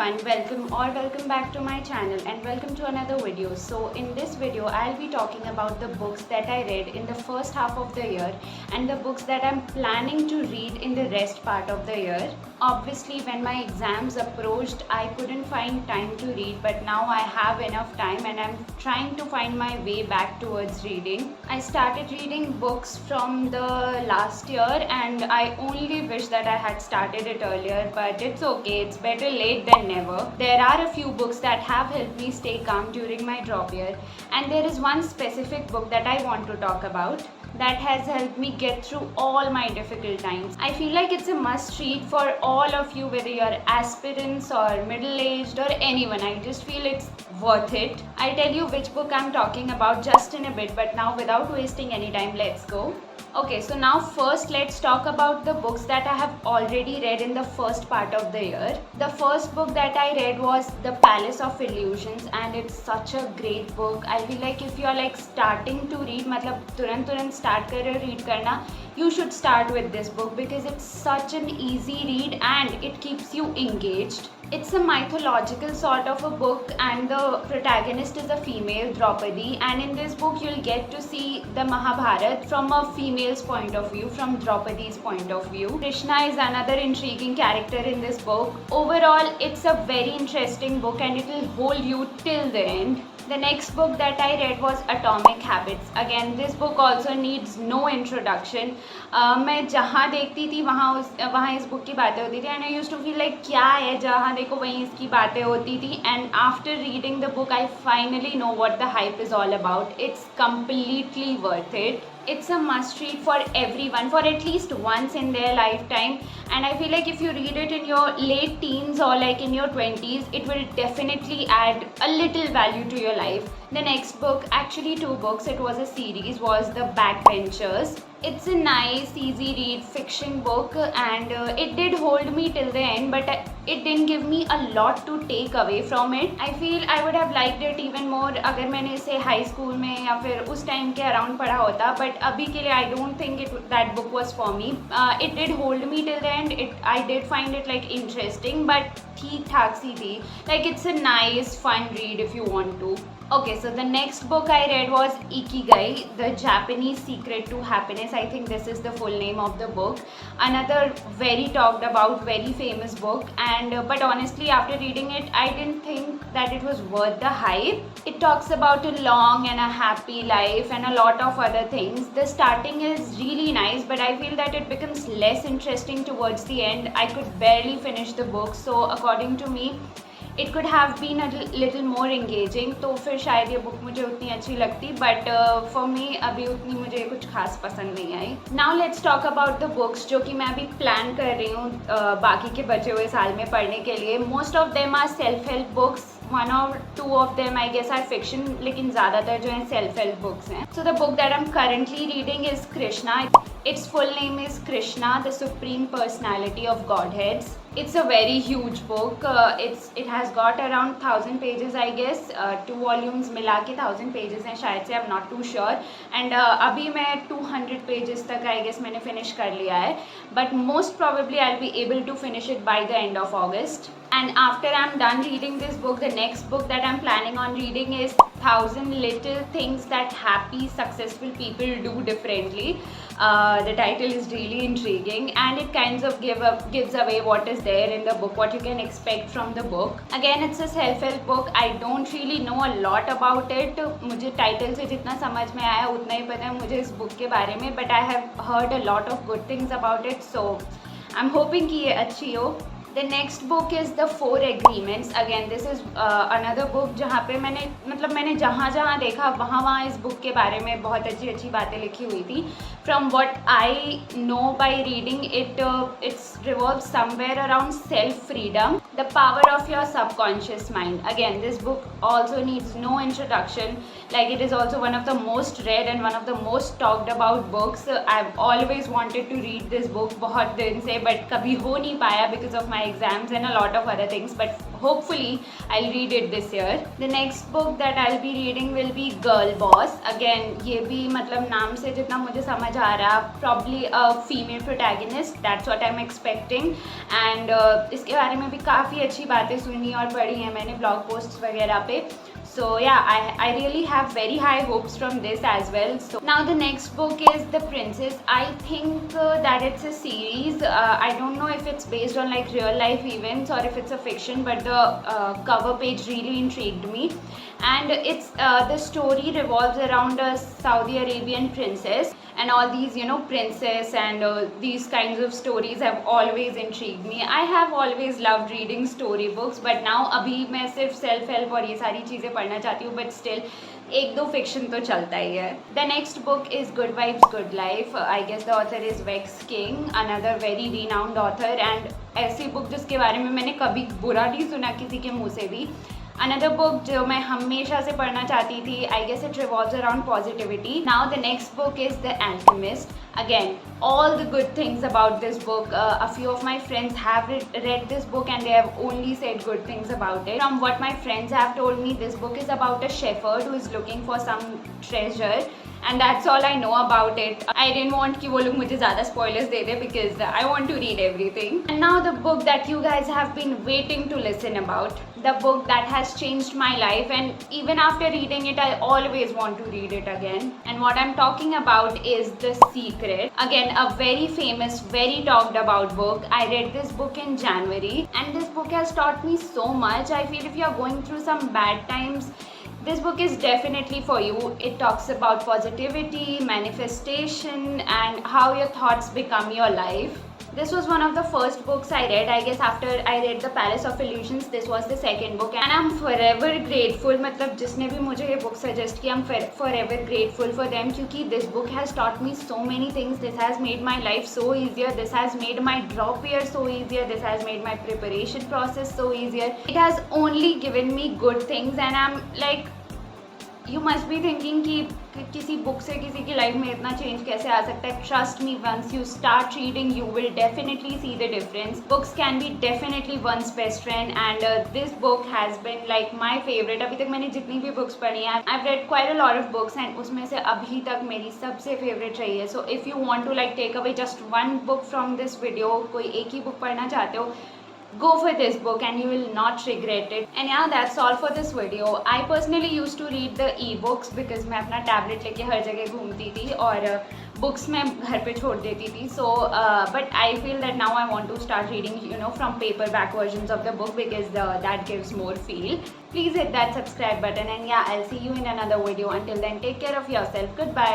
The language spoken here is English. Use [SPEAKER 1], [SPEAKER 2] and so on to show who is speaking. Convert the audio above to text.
[SPEAKER 1] everyone, welcome back to my channel and welcome to another video. So in this video I'll be talking about the books that I read in the first half of the year and the books that I'm planning to read in the rest part of the year. Obviously when my exams approached I couldn't find time to read, but now I have enough time and I'm trying to find my way back towards reading. I started reading books from the last year and I only wish that I had started it earlier, but it's okay, it's better late than never. There are a few books that have helped me stay calm during my drop year, and there is one specific book that I want to talk about that has helped me get through all my difficult times. I feel like it's a must read for all of you, whether you're aspirants or middle-aged or anyone. I just feel it's worth it. I'll tell you which book I'm talking about just in a bit, but now without wasting any time, let's go. Okay, so now first let's talk about the books that I have already read in the first part of the year. The first book that I read was The Palace of Illusions, and it's such a great book. I feel like if you are like starting to read, मतलब तुरंत start कर read करना, you should start with this book because it's such an easy read and it keeps you engaged. It's a mythological sort of a book and the protagonist is a female, Draupadi, and in this book you'll get to see the Mahabharata from a female's point of view, from Draupadi's point of view. Krishna is another intriguing character in this book. Overall, it's a very interesting book and it will hold you till the end. The next book that I read was Atomic Habits. Again, this book also needs no introduction. मैं जहाँ देखती थी वहाँ इस book की बातें होती थी, and I used to feel like क्या है, जहाँ देखो वहीं इसकी बातें होती थी. And after reading the book, I finally know what the hype is all about. It's completely worth it. It's a must read for everyone for at least once in their lifetime, and I feel like if you read it in your late teens or like in your 20s, it will definitely add a little value to your life. The next book, actually two books, it was a series, was The Backbenchers. It's a nice, easy read fiction book and it did hold me till the end, but it didn't give me a lot to take away from it. I feel I would have liked it even more अगर मैंने इसे high school में या फिर उस time के around पढ़ा होता, but अभी के लिए I don't think that book was for me. It did hold me till the end. I did find it like interesting, but ठीक ठाक सी थी. Like it's a nice, fun read if you want to. Okay, so the next book I read was Ikigai, The Japanese Secret to Happiness. I think this is the full name of the book. Another very talked about, very famous book, and but honestly after reading it, I didn't think that it was worth the hype. It talks about a long and a happy life and a lot of other things. The starting is really nice, but I feel that it becomes less interesting towards the end. I could barely finish the book, so according to me, it could have been a little more engaging, तो फिर शायद ये book मुझे उतनी अच्छी लगती, but for me अभी उतनी मुझे कुछ खास पसंद नहीं आई. Now let's talk about the books जो कि मैं अभी प्लान कर रही हूँ बाकी के बचे हुए साल में पढ़ने के लिए. Most of them are self-help books. One or two of them I guess are fiction, लेकिन ज़्यादातर जो हैं self-help books हैं. So the book that I'm currently reading is Krishna. Its full name is Krishna, the Supreme Personality of Godheads. It's a very huge book. It has got around 1000 pages I guess. 2 volumes मिला के 1000 pages हैं शायद से, I'm not too sure. And अभी मैं 200 pages तक I guess मैंने finish कर लिया है. But most probably I'll be able to finish it by the end of August. And after I'm done reading this book, the next book that I'm planning on reading is 1000 Little Things That Happy Successful People Do Differently. The title is really intriguing and it kind of gives away what is there in the book, what you can expect from the book. Again, it's a self-help book. I don't really know a lot about it. मुझे title से जितना समझ में आया उतना ही पता है मुझे इस book के बारे में, but I have heard a lot of good things about it, so I'm hoping कि ये अच्छी हो. The next book is The Four Agreements. Again, this is another book जहाँ पे मैंने जहाँ देखा वहाँ इस book के बारे में बहुत अच्छी बातें लिखी हुई थी. From what I know by reading it, it revolves somewhere around self-freedom, the power of your subconscious mind. Again, this book also needs no introduction. Like it is also one of the most read and one of the most talked about books. I've always wanted to read this book बहुत दिन से, but कभी हो नहीं पाया because of my my exams and a lot of other things, but hopefully I'll read it this year. The next book that I'll be reading will be Girl Boss. Again, ये भी मतलब नाम से जितना मुझे समझ आ रहा, probably a female protagonist, that's what I'm expecting. And इसके बारे में भी काफ़ी अच्छी बातें सुनी और पढ़ी हैं मैंने blog posts वगैरह पे. So yeah, I really have very high hopes from this as well. So now the next book is The Princess. I think that it's a series. I don't know if it's based on like real life events or if it's a fiction, but the cover page really intrigued me. And it's the story revolves around a Saudi Arabian princess, and all these princess and these kinds of stories have always intrigued me. I have always loved reading story books, but now अभी मैं सिर्फ self help और ये सारी चीज़ें पढ़ना चाहती हूँ, but still एक दो fiction तो चलता ही है. The next book is Good Vibes Good Life. I guess the author is Vex King, another very renowned author, and ऐसी book जिसके बारे में मैंने कभी बुरा नहीं सुना किसी के मुँह से भी. Another book जो मैं हमेशा से पढ़ना चाहती थी, I guess it revolves around positivity. Now the next book is The Alchemist. Again, all the good things about this book. A few of my friends have read this book and they have only said good things about it. From what my friends have told me, this book is about a shepherd who is looking for some treasure. And that's all I know about it. I didn't want कि वो लोग मुझे ज़्यादा spoilers they they because I want to read everything. And now the book that you guys have been waiting to listen about. The book that has changed my life, and even after reading it, I always want to read it again. And what I'm talking about is The Secret. Again, a very famous, very talked about book. I read this book in January, and this book has taught me so much. I feel if you're going through some bad times, this book is definitely for you. It talks about positivity, manifestation, and how your thoughts become your life. This was one of the first books I read. I guess after I read The Palace of Illusions, this was the second book. And I'm forever grateful. मतलब जिसने भी मुझे ये book suggest किया, I'm forever grateful for them क्योंकि this book has taught me so many things. This has made my life so easier. This has made my drop year so easier. This has made my preparation process so easier. It has only given me good things, and I'm like, you must be thinking कि किसी book से किसी की life में इतना change कैसे आ सकता है. Trust me, once you start reading you will definitely see the difference. Books can be definitely one's best friend, and this book has been like my favourite. अभी तक मैंने जितनी भी बुक्स पढ़ी हैं, I have read quite a lot of books, and उसमें से अभी तक मेरी सबसे फेवरेट रही है. So if you want to like take away just one book from this video, कोई एक ही बुक पढ़ना चाहते हो, go for this book and you will not regret it. And yeah, that's all for this video. I personally used to read the e-books because मैं अपना tablet लेके हर जगह घूमती थी और बुक्स मैं घर पे छोड़ देती थी. So but I feel that now I want to start reading from paperback versions of the book because that gives more feel. Please hit that subscribe button, and yeah, I'll see you in another video. Until then, take care of yourself. Goodbye.